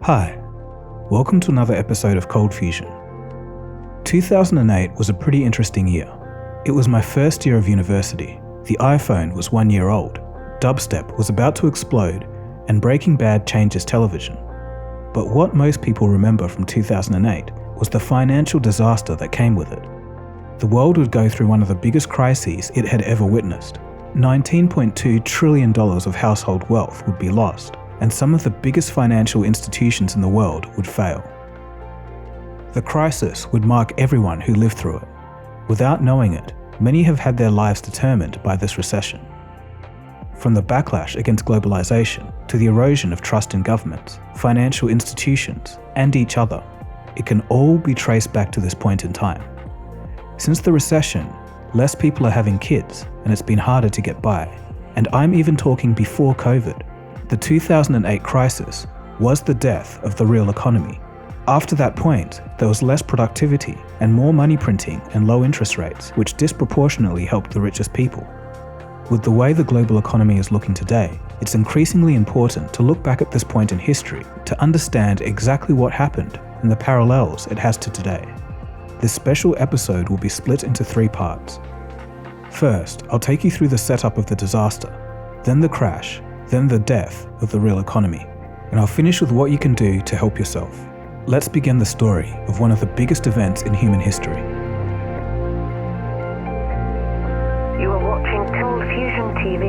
Hi, welcome to another episode of ColdFusion. 2008 was a pretty interesting year. It was my first year of university, the iPhone was 1 year old, dubstep was about to explode, and Breaking Bad changes television. But what most people remember from 2008 was the financial disaster that came with it. The world would go through one of the biggest crises it had ever witnessed. $19.2 trillion of household wealth would be lost, and some of the biggest financial institutions in the world would fail. The crisis would mark everyone who lived through it. Without knowing it, many have had their lives determined by this recession. From the backlash against globalization to the erosion of trust in governments, financial institutions, and each other, it can all be traced back to this point in time. Since the recession, less people are having kids, and it's been harder to get by. And I'm even talking before COVID. The 2008 crisis was the death of the real economy. After that point, there was less productivity and more money printing and low interest rates, which disproportionately helped the richest people. With the way the global economy is looking today, it's increasingly important to look back at this point in history to understand exactly what happened and the parallels it has to today. This special episode will be split into 3 parts. First, I'll take you through the setup of the disaster, then the crash, then the death of the real economy, and I'll finish with what you can do to help yourself. Let's begin the story of one of the biggest events in human history. You are watching ColdFusion TV.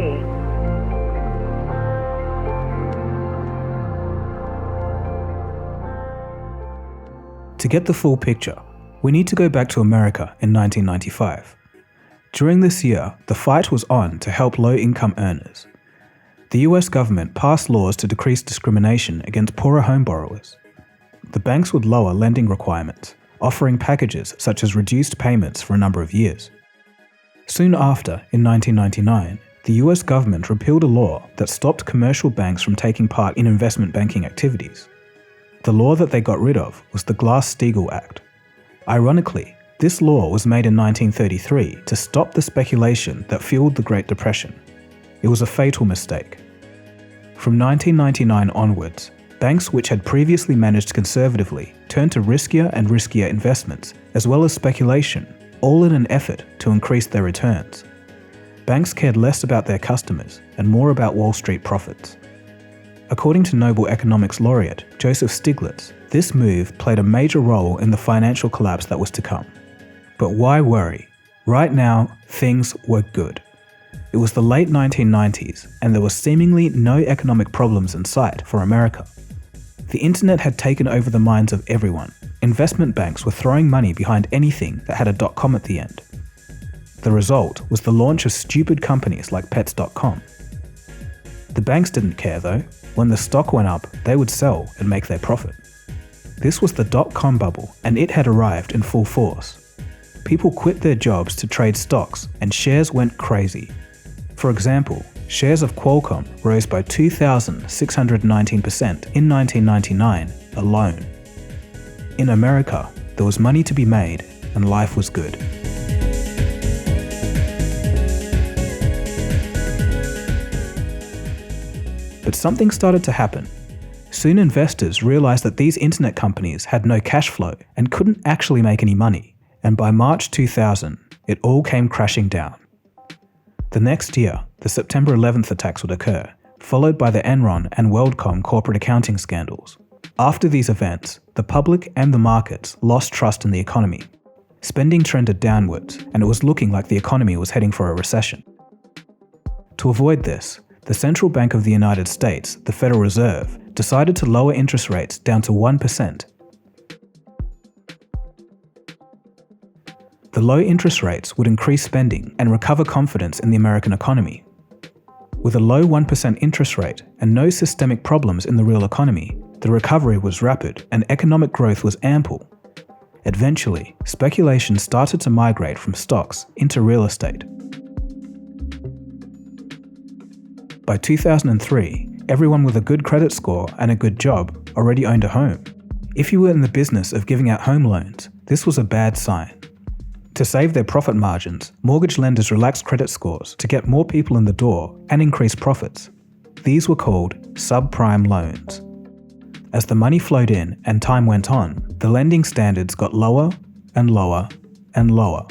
To get the full picture, we need to go back to America in 1995. During this year, the fight was on to help low-income earners. The US government passed laws to decrease discrimination against poorer home borrowers. The banks would lower lending requirements, offering packages such as reduced payments for a number of years. Soon after, in 1999, the US government repealed a law that stopped commercial banks from taking part in investment banking activities. The law that they got rid of was the Glass-Steagall Act. Ironically, this law was made in 1933 to stop the speculation that fueled the Great Depression. It was a fatal mistake. From 1999 onwards, banks which had previously managed conservatively turned to riskier and riskier investments, as well as speculation, all in an effort to increase their returns. Banks cared less about their customers and more about Wall Street profits. According to Nobel economics laureate Joseph Stiglitz, this move played a major role in the financial collapse that was to come. But why worry? Right now, things were good. It was the late 1990s, and there was seemingly no economic problems in sight for America. The internet had taken over the minds of everyone. Investment banks were throwing money behind anything that had a .com at the end. The result was the launch of stupid companies like Pets.com. The banks didn't care though. When the stock went up, they would sell and make their profit. This was the .com bubble, and it had arrived in full force. People quit their jobs to trade stocks, and shares went crazy. For example, shares of Qualcomm rose by 2,619% in 1999 alone. In America, there was money to be made and life was good. But something started to happen. Soon investors realized that these internet companies had no cash flow and couldn't actually make any money, and by March 2000, it all came crashing down. The next year, the September 11th attacks would occur, followed by the Enron and WorldCom corporate accounting scandals. After these events, the public and the markets lost trust in the economy. Spending trended downwards, and it was looking like the economy was heading for a recession. To avoid this, the Central Bank of the United States, the Federal Reserve, decided to lower interest rates down to 1%. The low interest rates would increase spending and recover confidence in the American economy. With a low 1% interest rate and no systemic problems in the real economy, the recovery was rapid and economic growth was ample. Eventually, speculation started to migrate from stocks into real estate. By 2003, everyone with a good credit score and a good job already owned a home. If you were in the business of giving out home loans, this was a bad sign. To save their profit margins, mortgage lenders relaxed credit scores to get more people in the door and increase profits. These were called subprime loans. As the money flowed in and time went on, the lending standards got lower and lower and lower.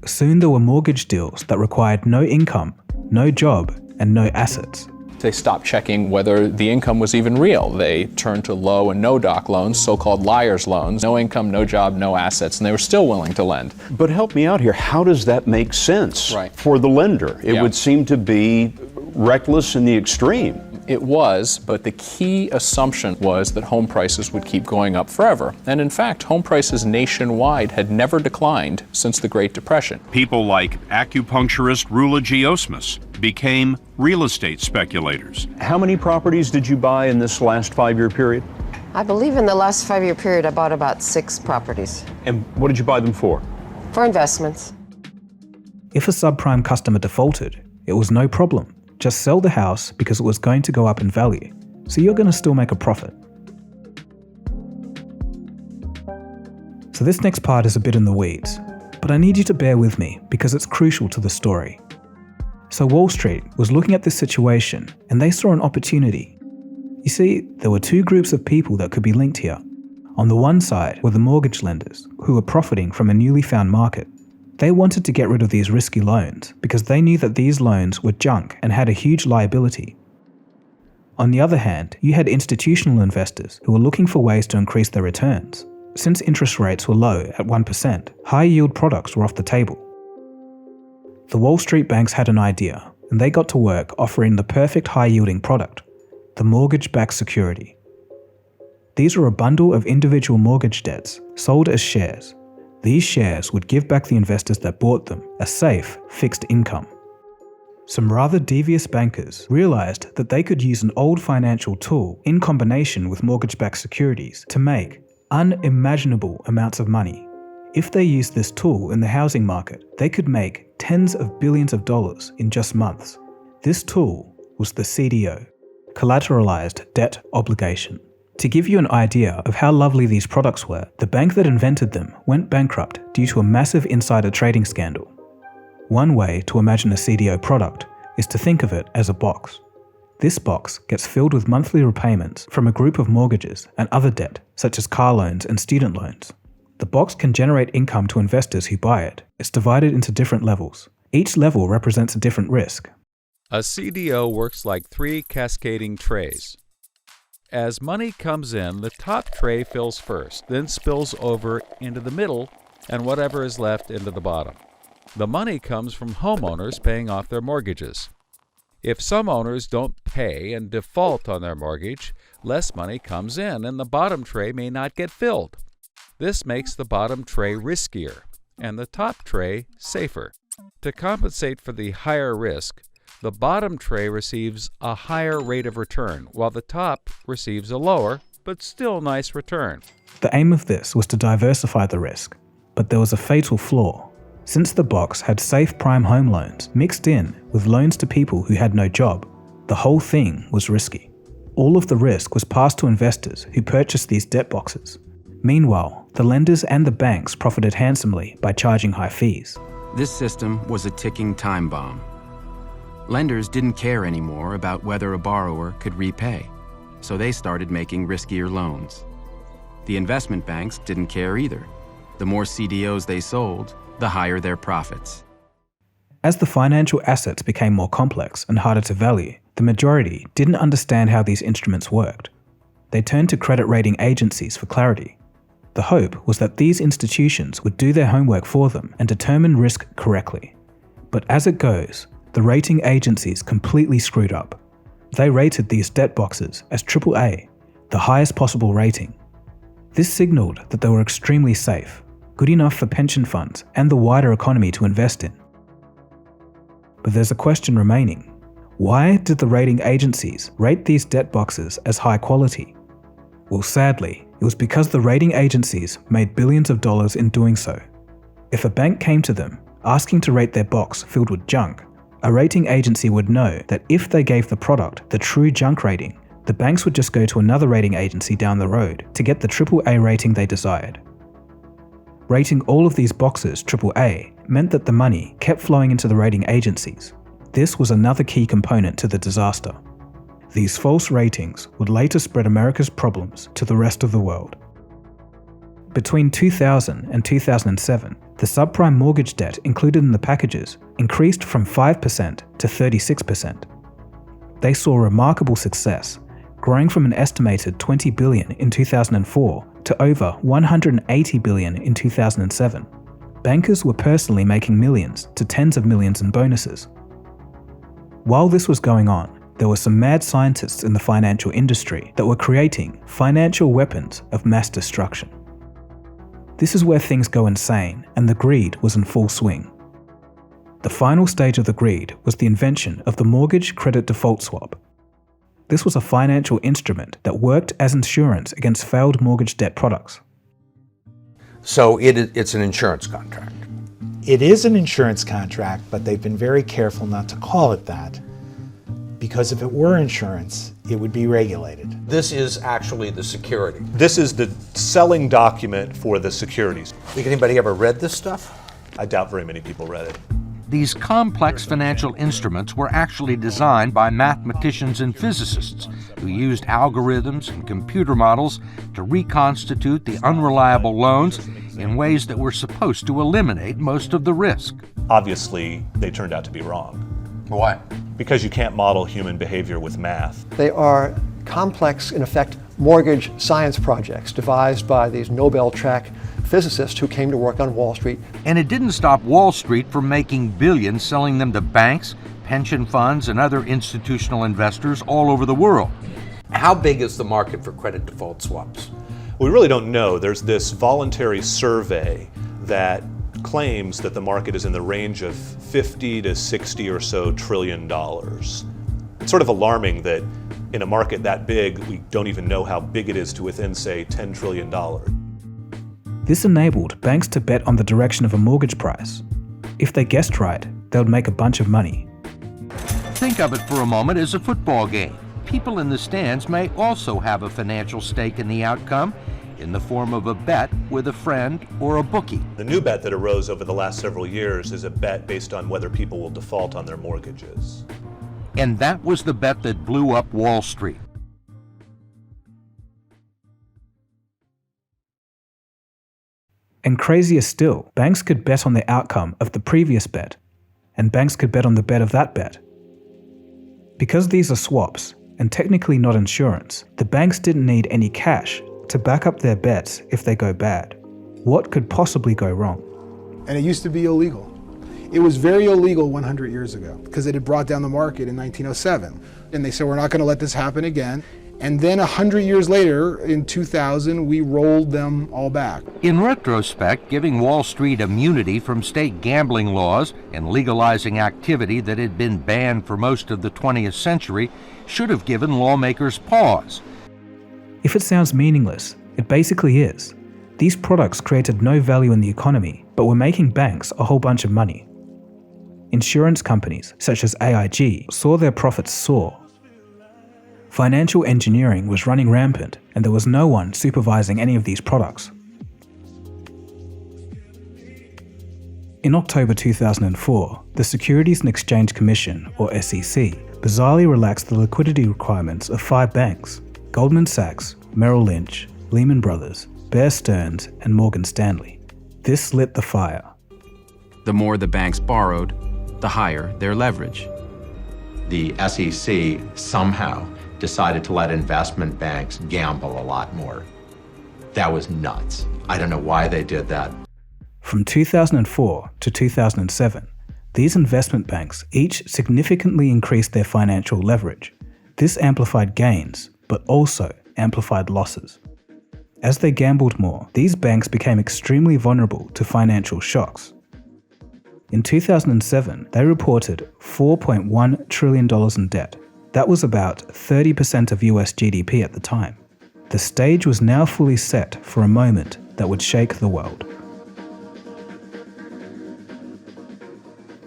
Soon there were mortgage deals that required no income, no job, and no assets. They stopped checking whether the income was even real. They turned to low and no doc loans, so-called liar's loans. No income, no job, no assets, and they were still willing to lend. But help me out here. How does that make sense for the lender? It would seem to be reckless in the extreme. It was, but the key assumption was that home prices would keep going up forever. And in fact, home prices nationwide had never declined since the Great Depression. People like acupuncturist Rula Geosmus became real estate speculators. How many properties did you buy in this last 5-year period? I believe in the last 5-year period I bought about 6 properties. And what did you buy them for? For investments. If a subprime customer defaulted, it was no problem. Just sell the house because it was going to go up in value, so you're going to still make a profit. So this next part is a bit in the weeds, but I need you to bear with me because it's crucial to the story. So Wall Street was looking at this situation and they saw an opportunity. You see, there were 2 groups of people that could be linked here. On the one side were the mortgage lenders, who were profiting from a newly found market. They wanted to get rid of these risky loans because they knew that these loans were junk and had a huge liability. On the other hand, you had institutional investors who were looking for ways to increase their returns. Since interest rates were low at 1%, high-yield products were off the table. The Wall Street banks had an idea, and they got to work offering the perfect high-yielding product, the mortgage-backed security. These were a bundle of individual mortgage debts sold as shares. These shares would give back the investors that bought them a safe, fixed income. Some rather devious bankers realized that they could use an old financial tool in combination with mortgage-backed securities to make unimaginable amounts of money. If they used this tool in the housing market, they could make tens of billions of dollars in just months. This tool was the CDO, collateralized debt obligation. To give you an idea of how lovely these products were, the bank that invented them went bankrupt due to a massive insider trading scandal. One way to imagine a CDO product is to think of it as a box. This box gets filled with monthly repayments from a group of mortgages and other debt, such as car loans and student loans. The box can generate income to investors who buy it. It's divided into different levels. Each level represents a different risk. A CDO works like 3 cascading trays. As money comes in, the top tray fills first, then spills over into the middle, and whatever is left into the bottom. The money comes from homeowners paying off their mortgages. If some owners don't pay and default on their mortgage, less money comes in, and the bottom tray may not get filled. This makes the bottom tray riskier, and the top tray safer. To compensate for the higher risk, the bottom tray receives a higher rate of return, while the top receives a lower, but still nice return. The aim of this was to diversify the risk, but there was a fatal flaw. Since the box had safe prime home loans mixed in with loans to people who had no job, the whole thing was risky. All of the risk was passed to investors who purchased these debt boxes. Meanwhile, the lenders and the banks profited handsomely by charging high fees. This system was a ticking time bomb. Lenders didn't care anymore about whether a borrower could repay, so they started making riskier loans. The investment banks didn't care either. The more CDOs they sold, the higher their profits. As the financial assets became more complex and harder to value, the majority didn't understand how these instruments worked. They turned to credit rating agencies for clarity. The hope was that these institutions would do their homework for them and determine risk correctly. But as it goes, the rating agencies completely screwed up. They rated these debt boxes as AAA, the highest possible rating. This signaled that they were extremely safe, good enough for pension funds and the wider economy to invest in. But there's a question remaining. Why did the rating agencies rate these debt boxes as high quality? Well, sadly, it was because the rating agencies made billions of dollars in doing so. If a bank came to them asking to rate their box filled with junk, a rating agency would know that if they gave the product the true junk rating, the banks would just go to another rating agency down the road to get the AAA rating they desired. Rating all of these boxes AAA meant that the money kept flowing into the rating agencies. This was another key component to the disaster. These false ratings would later spread America's problems to the rest of the world. Between 2000 and 2007, the subprime mortgage debt included in the packages increased from 5% to 36%. They saw remarkable success, growing from an estimated $20 billion in 2004 to over $180 billion in 2007. Bankers were personally making millions to tens of millions in bonuses. While this was going on, there were some mad scientists in the financial industry that were creating financial weapons of mass destruction. This is where things go insane, and the greed was in full swing. The final stage of the greed was the invention of the mortgage credit default swap. This was a financial instrument that worked as insurance against failed mortgage debt products. So it's an insurance contract. It is an insurance contract, but they've been very careful not to call it that, because if it were insurance, it would be regulated. This is actually the security. This is the selling document for the securities. Think anybody ever read this stuff? I doubt very many people read it. These complex financial instruments were actually designed by mathematicians and physicists who used algorithms and computer models to reconstitute the unreliable loans in ways that were supposed to eliminate most of the risk. Obviously, they turned out to be wrong. Why? Because you can't model human behavior with math. They are complex, in effect, mortgage science projects devised by these Nobel-track physicists who came to work on Wall Street. And it didn't stop Wall Street from making billions selling them to banks, pension funds, and other institutional investors all over the world. How big is the market for credit default swaps? We really don't know. There's this voluntary survey that claims that the market is in the range of 50 to 60 or so trillion dollars. It's sort of alarming that in a market that big, we don't even know how big it is to within, say, $10 trillion. This enabled banks to bet on the direction of a mortgage price. If they guessed right, they would make a bunch of money. Think of it for a moment as a football game. People in the stands may also have a financial stake in the outcome in the form of a bet with a friend or a bookie. The new bet that arose over the last several years is a bet based on whether people will default on their mortgages. And that was the bet that blew up Wall Street. And crazier still, banks could bet on the outcome of the previous bet, and banks could bet on the bet of that bet. Because these are swaps, and technically not insurance, the banks didn't need any cash to back up their bets if they go bad. What could possibly go wrong? And it used to be illegal. It was very illegal 100 years ago because it had brought down the market in 1907. And they said, we're not going to let this happen again. And then 100 years later, in 2000, we rolled them all back. In retrospect, giving Wall Street immunity from state gambling laws and legalizing activity that had been banned for most of the 20th century should have given lawmakers pause. If it sounds meaningless, it basically is. These products created no value in the economy, but were making banks a whole bunch of money. Insurance companies, such as AIG, saw their profits soar. Financial engineering was running rampant, and there was no one supervising any of these products. In October 2004, the Securities and Exchange Commission, or SEC, bizarrely relaxed the liquidity requirements of 5 banks: Goldman Sachs, Merrill Lynch, Lehman Brothers, Bear Stearns, and Morgan Stanley. This lit the fire. The more the banks borrowed, the higher their leverage. The SEC somehow decided to let investment banks gamble a lot more. That was nuts. I don't know why they did that. From 2004 to 2007, these investment banks each significantly increased their financial leverage. This amplified gains, but also amplified losses. As they gambled more, these banks became extremely vulnerable to financial shocks. In 2007, they reported $4.1 trillion in debt. That was about 30% of US GDP at the time. The stage was now fully set for a moment that would shake the world.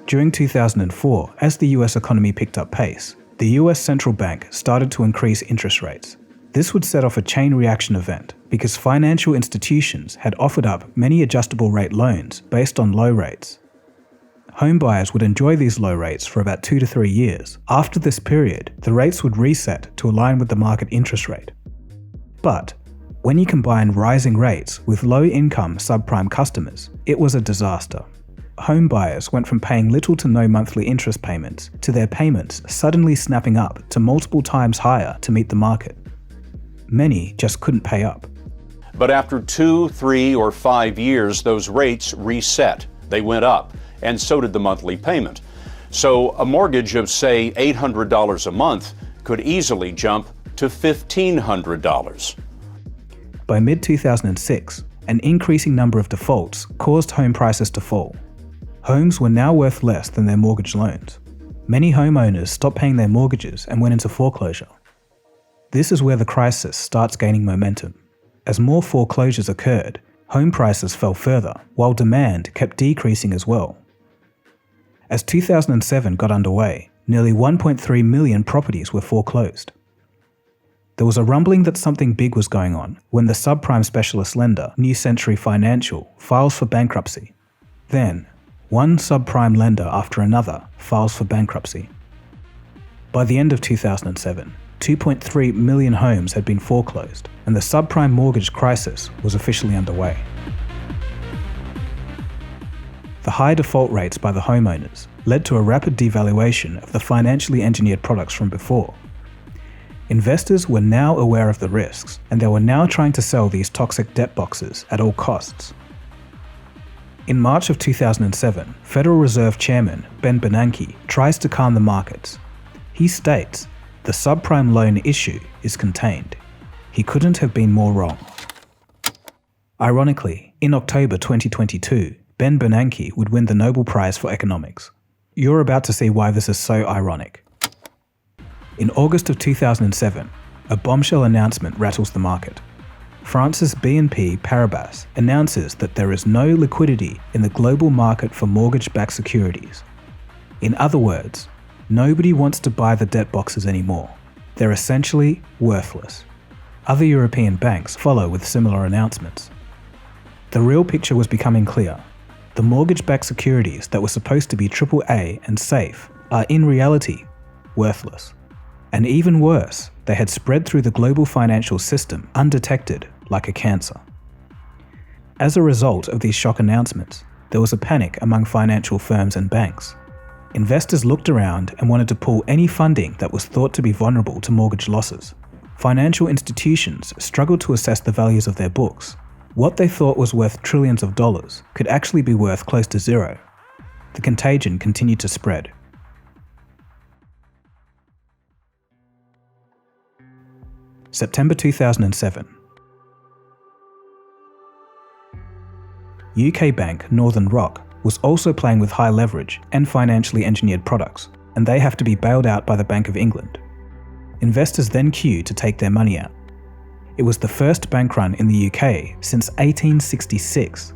During 2004, as the US economy picked up pace, the US central bank started to increase interest rates. This would set off a chain reaction event because financial institutions had offered up many adjustable rate loans based on low rates. Home buyers would enjoy these low rates for about 2 to 3 years. After this period, the rates would reset to align with the market interest rate. But when you combine rising rates with low-income subprime customers, it was a disaster. Home buyers went from paying little to no monthly interest payments to their payments suddenly snapping up to multiple times higher to meet the market. Many just couldn't pay up. But after 2, 3, or 5 years, those rates reset. They went up, and so did the monthly payment. So a mortgage of, say, $800 a month could easily jump to $1,500. By mid-2006, an increasing number of defaults caused home prices to fall. Homes were now worth less than their mortgage loans. Many homeowners stopped paying their mortgages and went into foreclosure. This is where the crisis starts gaining momentum. As more foreclosures occurred, home prices fell further, while demand kept decreasing as well. As 2007 got underway, nearly 1.3 million properties were foreclosed. There was a rumbling that something big was going on when the subprime specialist lender, New Century Financial, files for bankruptcy. Then, one subprime lender after another files for bankruptcy. By the end of 2007, 2.3 million homes had been foreclosed, and the subprime mortgage crisis was officially underway. The high default rates by the homeowners led to a rapid devaluation of the financially engineered products from before. Investors were now aware of the risks, and they were now trying to sell these toxic debt boxes at all costs. In March of 2007, Federal Reserve Chairman Ben Bernanke tries to calm the markets. He states, "The subprime loan issue is contained." He couldn't have been more wrong. Ironically, in October 2022, Ben Bernanke would win the Nobel Prize for Economics. You're about to see why this is so ironic. In August of 2007, a bombshell announcement rattles the market. France's BNP Paribas announces that there is no liquidity in the global market for mortgage-backed securities. In other words, nobody wants to buy the debt boxes anymore. They're essentially worthless. Other European banks follow with similar announcements. The real picture was becoming clear. The mortgage-backed securities that were supposed to be AAA and safe are in reality worthless. And even worse, they had spread through the global financial system undetected like a cancer. As a result of these shock announcements, there was a panic among financial firms and banks. Investors looked around and wanted to pull any funding that was thought to be vulnerable to mortgage losses. Financial institutions struggled to assess the values of their books. What they thought was worth trillions of dollars could actually be worth close to zero. The contagion continued to spread. September 2007. UK bank Northern Rock was also playing with high leverage and financially engineered products, and they have to be bailed out by the Bank of England. Investors then queued to take their money out. It was the first bank run in the UK since 1866.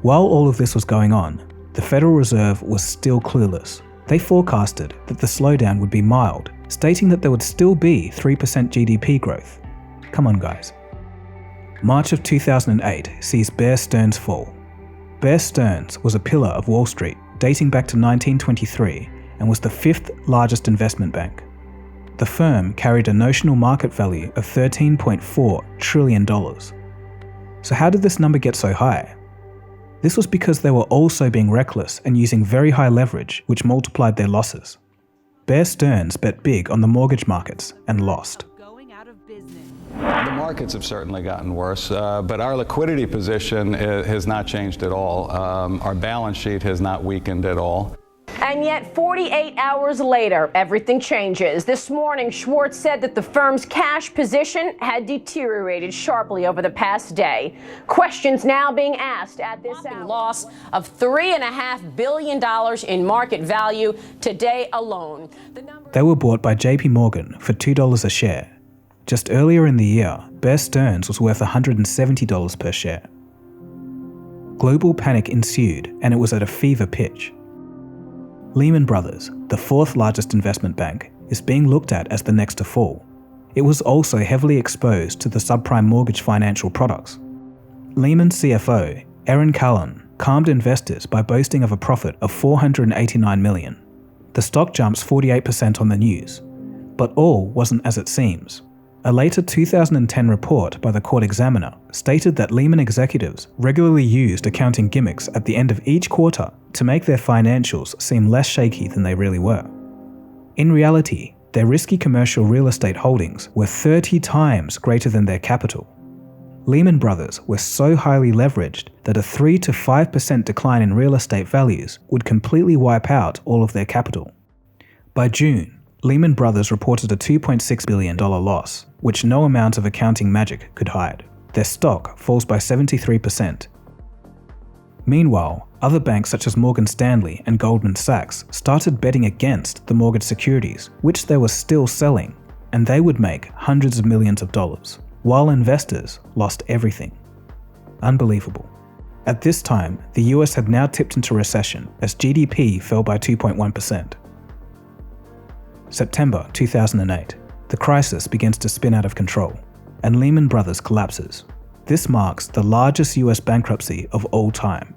While all of this was going on, the Federal Reserve was still clueless. They forecasted that the slowdown would be mild, stating that there would still be 3% GDP growth. Come on, guys. March of 2008 sees Bear Stearns fall. Bear Stearns was a pillar of Wall Street dating back to 1923 and was the fifth largest investment bank. The firm carried a notional market value of $13.4 trillion. So how did this number get so high? This was because they were also being reckless and using very high leverage, which multiplied their losses. Bear Stearns bet big on the mortgage markets and lost. The markets have certainly gotten worse, but our liquidity position has not changed at all. Our balance sheet has not weakened at all. And yet 48 hours later, everything changes. This morning, Schwartz said that the firm's cash position had deteriorated sharply over the past day. Questions now being asked at this hour. Loss of $3.5 billion in market value today alone. They were bought by JP Morgan for $2 a share. Just earlier in the year, Bear Stearns was worth $170 per share. Global panic ensued, and it was at a fever pitch. Lehman Brothers, the fourth largest investment bank, is being looked at as the next to fall. It was also heavily exposed to the subprime mortgage financial products. Lehman CFO, Erin Callan, calmed investors by boasting of a profit of $489 million. The stock jumps 48% on the news. But all wasn't as it seems. A later 2010 report by the court examiner stated that Lehman executives regularly used accounting gimmicks at the end of each quarter to make their financials seem less shaky than they really were. In reality, their risky commercial real estate holdings were 30 times greater than their capital. Lehman Brothers were so highly leveraged that a 3 to 5% decline in real estate values would completely wipe out all of their capital. By June, Lehman Brothers reported a $2.6 billion loss, which no amount of accounting magic could hide. Their stock falls by 73%. Meanwhile, other banks such as Morgan Stanley and Goldman Sachs started betting against the mortgage securities, which they were still selling, and they would make hundreds of millions of dollars, while investors lost everything. Unbelievable. At this time, the US had now tipped into recession as GDP fell by 2.1%. September 2008, the crisis begins to spin out of control, and Lehman Brothers collapses. This marks the largest US bankruptcy of all time.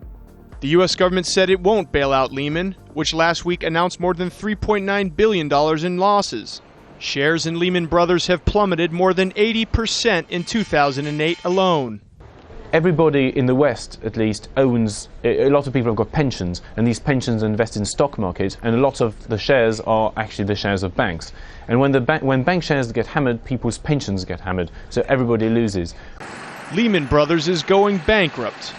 The U.S. government said it won't bail out Lehman, which last week announced more than $3.9 billion in losses. Shares in Lehman Brothers have plummeted more than 80% in 2008 alone. Everybody in the West, at least, owns, a lot of people have got pensions, and these pensions invest in stock market, and a lot of the shares are actually the shares of banks. And when bank shares get hammered, people's pensions get hammered, so everybody loses. Lehman Brothers is going bankrupt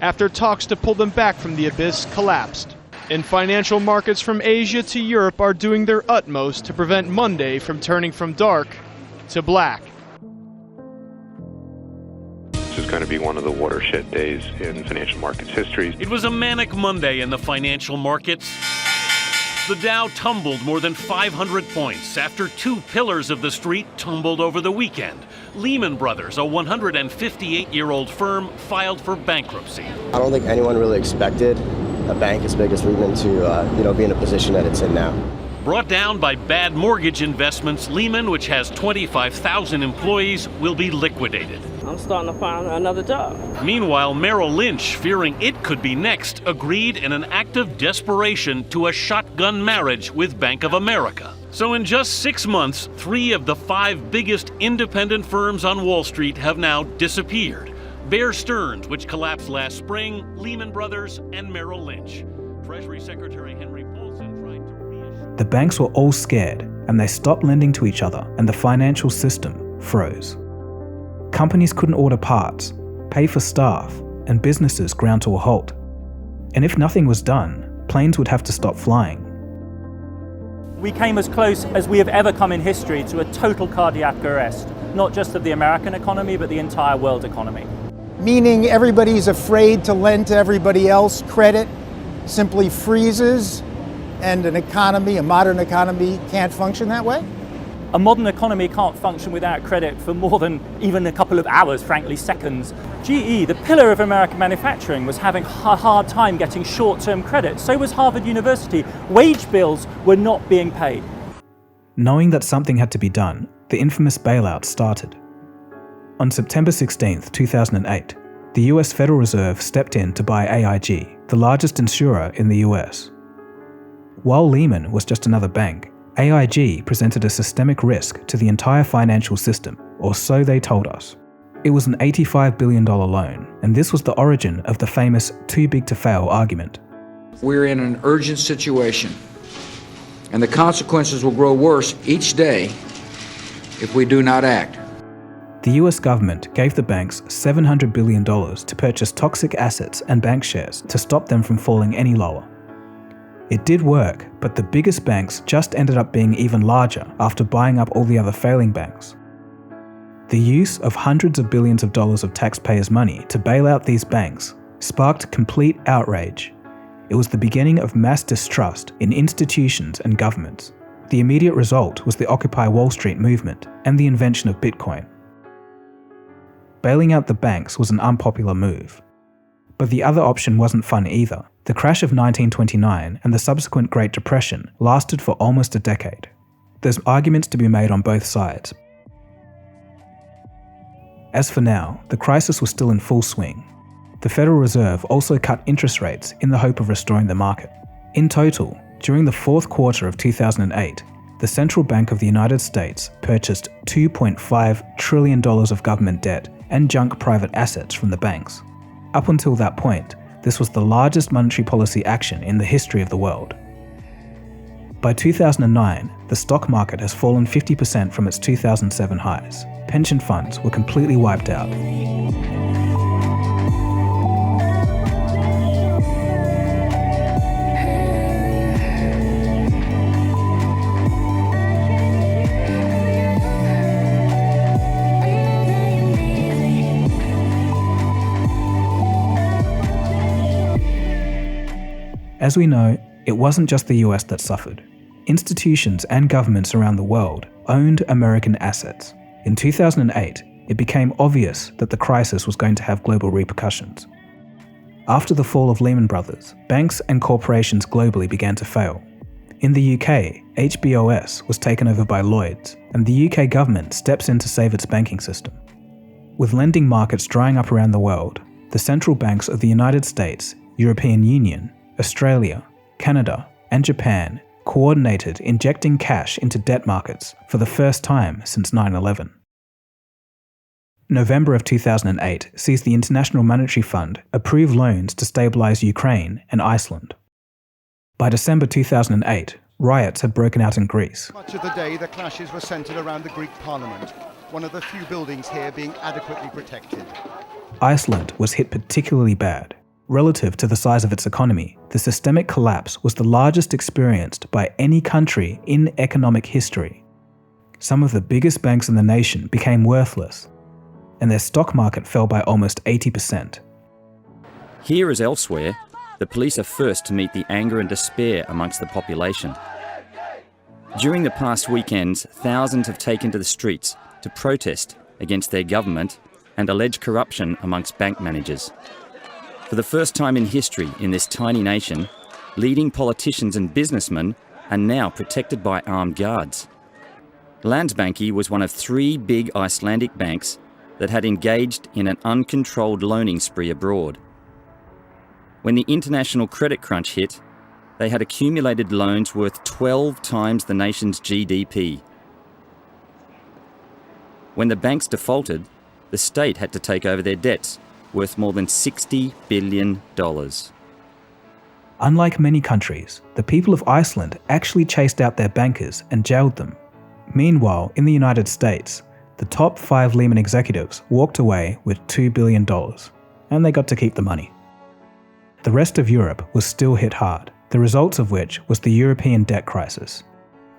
after talks to pull them back from the abyss collapsed. And financial markets from Asia to Europe are doing their utmost to prevent Monday from turning from dark to black. This is going to be one of the watershed days in financial markets history. It was a manic Monday in the financial markets. The Dow tumbled more than 500 points after two pillars of the street tumbled over the weekend. Lehman Brothers, a 158-year-old firm, filed for bankruptcy. I don't think anyone really expected a bank as big as Lehman to be in a position that it's in now. Brought down by bad mortgage investments, Lehman, which has 25,000 employees, will be liquidated. I'm starting to find another job. Meanwhile, Merrill Lynch, fearing it could be next, agreed in an act of desperation to a shotgun marriage with Bank of America. So in just 6 months, 3 of the 5 biggest independent firms on Wall Street have now disappeared. Bear Stearns, which collapsed last spring, Lehman Brothers, and Merrill Lynch. Treasury Secretary Henry Paulson tried to reassure... The banks were all scared, and they stopped lending to each other, and the financial system froze. Companies couldn't order parts, pay for staff, and businesses ground to a halt. And if nothing was done, planes would have to stop flying. We came as close as we have ever come in history to a total cardiac arrest, not just of the American economy, but the entire world economy. Meaning everybody's afraid to lend to everybody else. Credit simply freezes, and an economy, a modern economy, can't function that way? A modern economy can't function without credit for more than even a couple of hours, frankly seconds. GE, the pillar of American manufacturing, was having a hard time getting short-term credit. So was Harvard University. Wage bills were not being paid. Knowing that something had to be done, the infamous bailout started. On September 16, 2008, the US Federal Reserve stepped in to buy AIG, the largest insurer in the US. While Lehman was just another bank, AIG presented a systemic risk to the entire financial system, or so they told us. It was an $85 billion loan, and this was the origin of the famous too big to fail argument. We're in an urgent situation, and the consequences will grow worse each day if we do not act. The US government gave the banks $700 billion to purchase toxic assets and bank shares to stop them from falling any lower. It did work, but the biggest banks just ended up being even larger after buying up all the other failing banks. The use of hundreds of billions of dollars of taxpayers' money to bail out these banks sparked complete outrage. It was the beginning of mass distrust in institutions and governments. The immediate result was the Occupy Wall Street movement and the invention of Bitcoin. Bailing out the banks was an unpopular move. But the other option wasn't fun either. The crash of 1929 and the subsequent Great Depression lasted for almost a decade. There's arguments to be made on both sides. As for now, the crisis was still in full swing. The Federal Reserve also cut interest rates in the hope of restoring the market. In total, during the fourth quarter of 2008, the Central Bank of the United States purchased $2.5 trillion of government debt and junk private assets from the banks. Up until that point, this was the largest monetary policy action in the history of the world. By 2009, the stock market has fallen 50% from its 2007 highs. Pension funds were completely wiped out. As we know, it wasn't just the US that suffered. Institutions and governments around the world owned American assets. In 2008, it became obvious that the crisis was going to have global repercussions. After the fall of Lehman Brothers, banks and corporations globally began to fail. In the UK, HBOS was taken over by Lloyds, and the UK government steps in to save its banking system. With lending markets drying up around the world, the central banks of the United States, European Union, Australia, Canada, and Japan coordinated injecting cash into debt markets for the first time since 9/11. November of 2008 sees the International Monetary Fund approve loans to stabilize Ukraine and Iceland. By December 2008, riots had broken out in Greece. Much of the day, the clashes were centred around the Greek Parliament, one of the few buildings here being adequately protected. Iceland was hit particularly bad. Relative to the size of its economy, the systemic collapse was the largest experienced by any country in economic history. Some of the biggest banks in the nation became worthless, and their stock market fell by almost 80%. Here as elsewhere, the police are first to meet the anger and despair amongst the population. During the past weekends, thousands have taken to the streets to protest against their government and alleged corruption amongst bank managers. For the first time in history in this tiny nation, leading politicians and businessmen are now protected by armed guards. Landsbanki was one of 3 big Icelandic banks that had engaged in an uncontrolled loaning spree abroad. When the international credit crunch hit, they had accumulated loans worth 12 times the nation's GDP. When the banks defaulted, the state had to take over their debts, worth more than $60 billion. Unlike many countries, the people of Iceland actually chased out their bankers and jailed them. Meanwhile, in the United States, the top 5 Lehman executives walked away with $2 billion, and they got to keep the money. The rest of Europe was still hit hard, the results of which was the European debt crisis,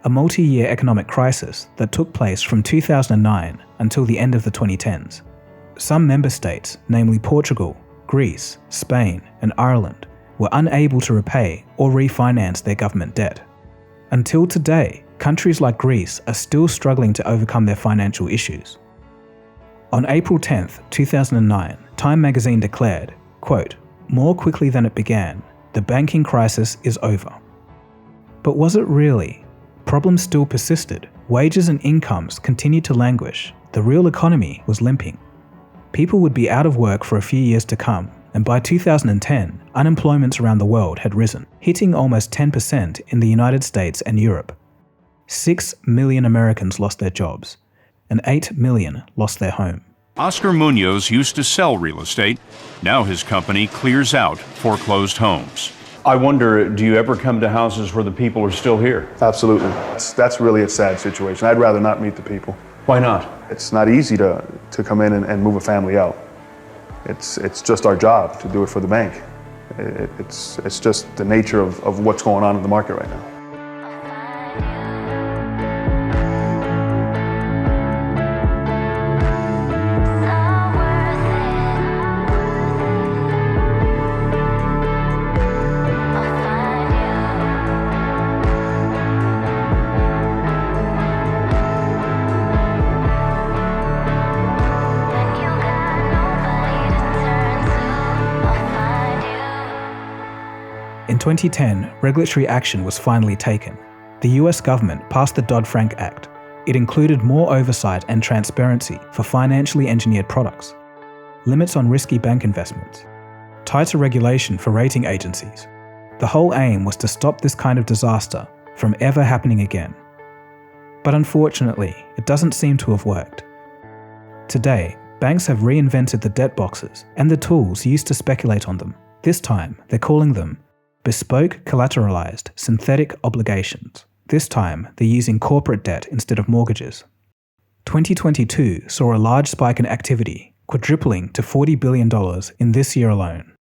a multi-year economic crisis that took place from 2009 until the end of the 2010s. Some member states, namely Portugal, Greece, Spain, and Ireland, were unable to repay or refinance their government debt. Until today, countries like Greece are still struggling to overcome their financial issues. On April 10, 2009, Time magazine declared, quote, "More quickly than it began, the banking crisis is over." But was it really? Problems still persisted. Wages and incomes continued to languish. The real economy was limping. People would be out of work for a few years to come, and by 2010, unemployment around the world had risen, hitting almost 10% in the United States and Europe. 6 million Americans lost their jobs, and 8 million lost their home. Oscar Munoz used to sell real estate. Now his company clears out foreclosed homes. I wonder, do you ever come to houses where the people are still here? Absolutely. That's really a sad situation. I'd rather not meet the people. Why not? It's not easy to come in and move a family out. It's just our job to do it for the bank. It's just the nature of what's going on in the market right now. In 2010, regulatory action was finally taken. The US government passed the Dodd-Frank Act. It included more oversight and transparency for financially engineered products, limits on risky bank investments, tighter regulation for rating agencies. The whole aim was to stop this kind of disaster from ever happening again. But unfortunately, it doesn't seem to have worked. Today, banks have reinvented the debt boxes and the tools used to speculate on them. This time, they're calling them bespoke collateralized synthetic obligations. This time, they're using corporate debt instead of mortgages. 2022 saw a large spike in activity, quadrupling to $40 billion in this year alone.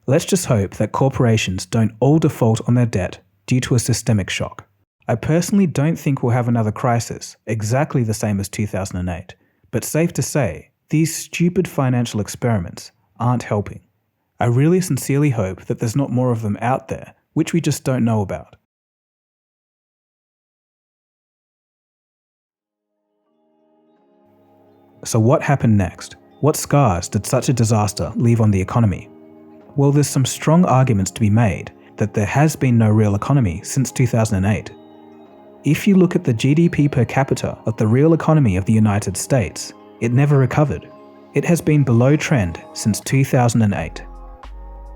Let's just hope that corporations don't all default on their debt due to a systemic shock. I personally don't think we'll have another crisis exactly the same as 2008, but safe to say, these stupid financial experiments aren't helping. I really sincerely hope that there's not more of them out there, which we just don't know about. So what happened next? What scars did such a disaster leave on the economy? Well, there's some strong arguments to be made that there has been no real economy since 2008. If you look at the GDP per capita of the real economy of the United States, it never recovered. It has been below trend since 2008.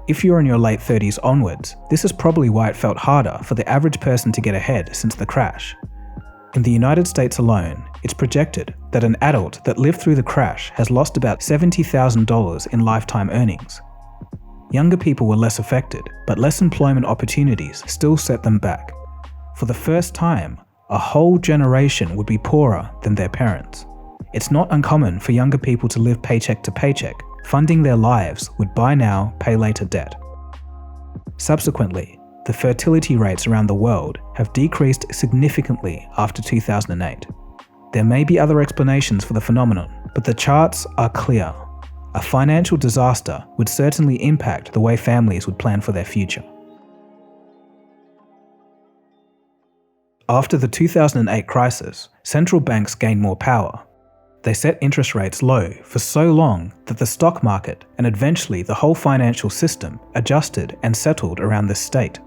If you're in your late 30s onwards, this is probably why it felt harder for the average person to get ahead since the crash. In the United States alone, it's projected that an adult that lived through the crash has lost about $70,000 in lifetime earnings. Younger people were less affected, but less employment opportunities still set them back. For the first time, a whole generation would be poorer than their parents. It's not uncommon for younger people to live paycheck to paycheck, funding their lives with buy now, pay later debt. Subsequently, the fertility rates around the world have decreased significantly after 2008. There may be other explanations for the phenomenon, but the charts are clear. A financial disaster would certainly impact the way families would plan for their future. After the 2008 crisis, central banks gained more power. They set interest rates low for so long that the stock market and eventually the whole financial system adjusted and settled around this state.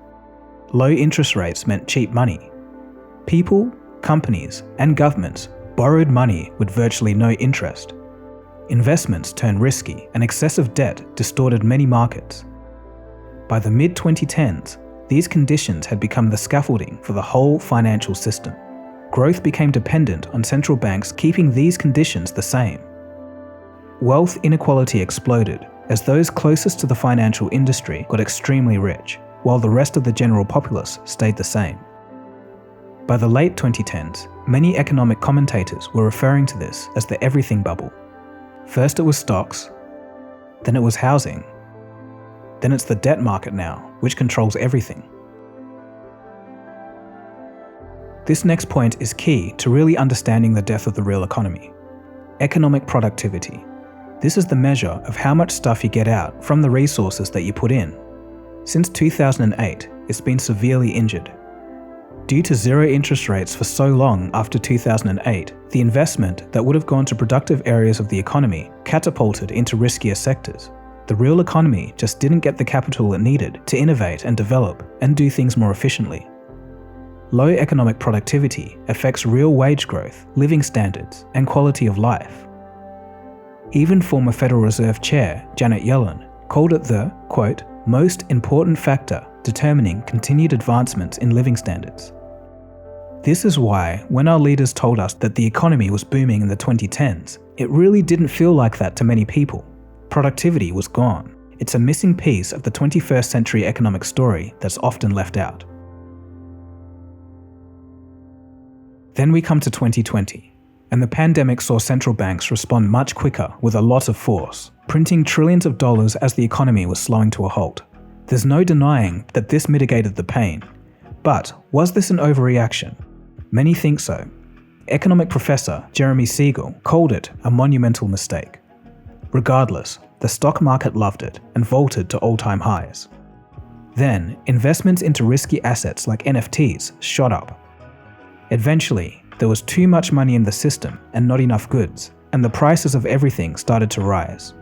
Low interest rates meant cheap money. People, companies, and governments borrowed money with virtually no interest. Investments turned risky and excessive debt distorted many markets. By the mid-2010s, these conditions had become the scaffolding for the whole financial system. Growth became dependent on central banks keeping these conditions the same. Wealth inequality exploded as those closest to the financial industry got extremely rich, while the rest of the general populace stayed the same. By the late 2010s, many economic commentators were referring to this as the everything bubble. First it was stocks, then it was housing, then it's the debt market now, which controls everything. This next point is key to really understanding the death of the real economy. Economic productivity. This is the measure of how much stuff you get out from the resources that you put in. Since 2008, it's been severely injured. Due to zero interest rates for so long after 2008, the investment that would have gone to productive areas of the economy catapulted into riskier sectors. The real economy just didn't get the capital it needed to innovate and develop and do things more efficiently. Low economic productivity affects real wage growth, living standards, and quality of life. Even former Federal Reserve Chair Janet Yellen called it the, quote, most important factor determining continued advancements in living standards. This is why, when our leaders told us that the economy was booming in the 2010s, it really didn't feel like that to many people. Productivity was gone. It's a missing piece of the 21st century economic story that's often left out. Then we come to 2020, and the pandemic saw central banks respond much quicker with a lot of force, printing trillions of dollars as the economy was slowing to a halt. There's no denying that this mitigated the pain. But was this an overreaction? Many think so. Economic professor Jeremy Siegel called it a monumental mistake. Regardless, the stock market loved it and vaulted to all-time highs. Then, investments into risky assets like NFTs shot up. Eventually, there was too much money in the system and not enough goods, and the prices of everything started to rise.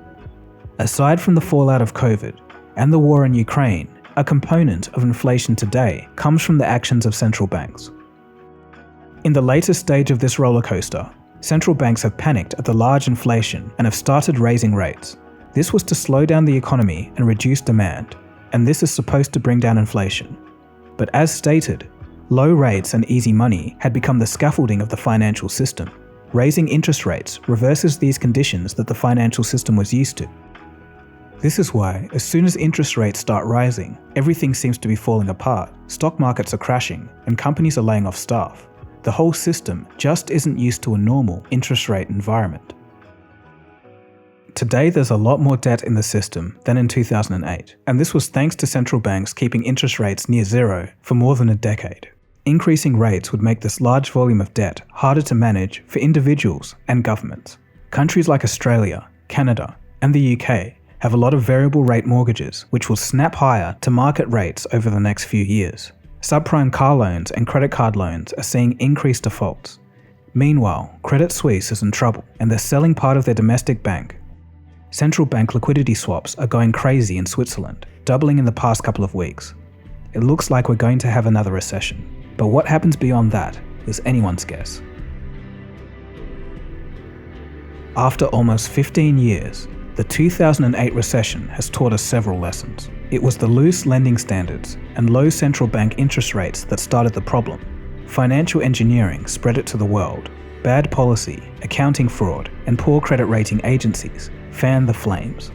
Aside from the fallout of COVID and the war in Ukraine, a component of inflation today comes from the actions of central banks. In the latest stage of this roller coaster, central banks have panicked at the large inflation and have started raising rates. This was to slow down the economy and reduce demand, and this is supposed to bring down inflation. But as stated, low rates and easy money had become the scaffolding of the financial system. Raising interest rates reverses these conditions that the financial system was used to. This is why, as soon as interest rates start rising, everything seems to be falling apart. Stock markets are crashing, and companies are laying off staff. The whole system just isn't used to a normal interest rate environment. Today there's a lot more debt in the system than in 2008, and this was thanks to central banks keeping interest rates near zero for more than a decade. Increasing rates would make this large volume of debt harder to manage for individuals and governments. Countries like Australia, Canada, and the UK have a lot of variable rate mortgages which will snap higher to market rates over the next few years. Subprime car loans and credit card loans are seeing increased defaults. Meanwhile, Credit Suisse is in trouble and they're selling part of their domestic bank. Central bank liquidity swaps are going crazy in Switzerland, doubling in the past couple of weeks. It looks like we're going to have another recession, but what happens beyond that is anyone's guess. After almost 15 years, the 2008 recession has taught us several lessons. It was the loose lending standards and low central bank interest rates that started the problem. Financial engineering spread it to the world. Bad policy, accounting fraud, and poor credit rating agencies fan the flames.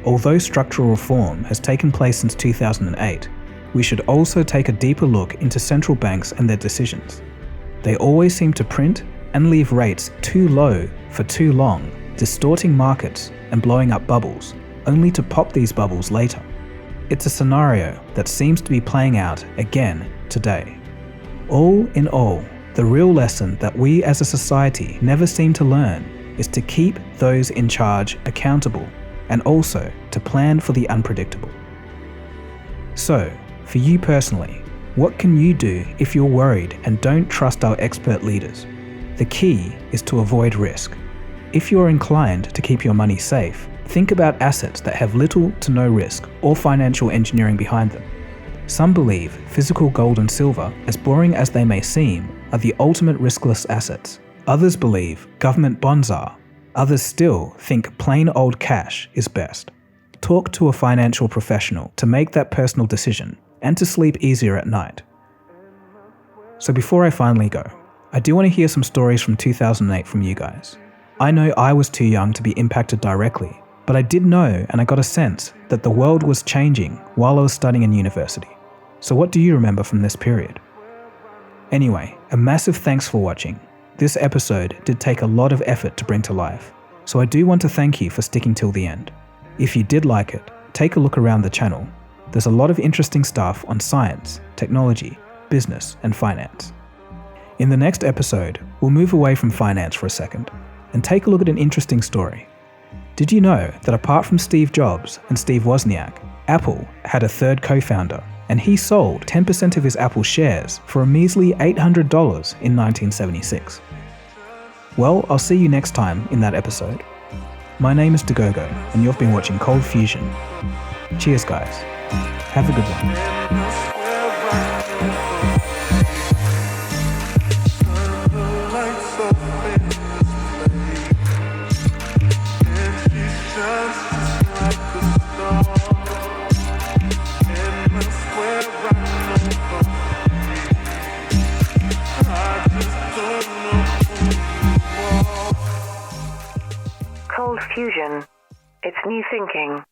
Although structural reform has taken place since 2008, we should also take a deeper look into central banks and their decisions. They always seem to print and leave rates too low for too long, distorting markets and blowing up bubbles, only to pop these bubbles later. It's a scenario that seems to be playing out again today. All in all, the real lesson that we as a society never seem to learn is to keep those in charge accountable and also to plan for the unpredictable. So, for you personally, what can you do if you're worried and don't trust our expert leaders? The key is to avoid risk. If you're inclined to keep your money safe, think about assets that have little to no risk or financial engineering behind them. Some believe physical gold and silver, as boring as they may seem, are the ultimate riskless assets. Others believe government bonds are. Others still think plain old cash is best. Talk to a financial professional to make that personal decision and to sleep easier at night. So before I finally go, I do want to hear some stories from 2008 from you guys. I know I was too young to be impacted directly, but I did know and I got a sense that the world was changing while I was studying in university. So what do you remember from this period? Anyway, a massive thanks for watching. This episode did take a lot of effort to bring to life, so I do want to thank you for sticking till the end. If you did like it, take a look around the channel. There's a lot of interesting stuff on science, technology, business, and finance. In the next episode, we'll move away from finance for a second and take a look at an interesting story. Did you know that apart from Steve Jobs and Steve Wozniak, Apple had a third co-founder, and he sold 10% of his Apple shares for a measly $800 in 1976? Well, I'll see you next time in that episode. My name is Dagogo, and you've been watching ColdFusion. Cheers, guys. Have a good one. ColdFusion. It's new thinking.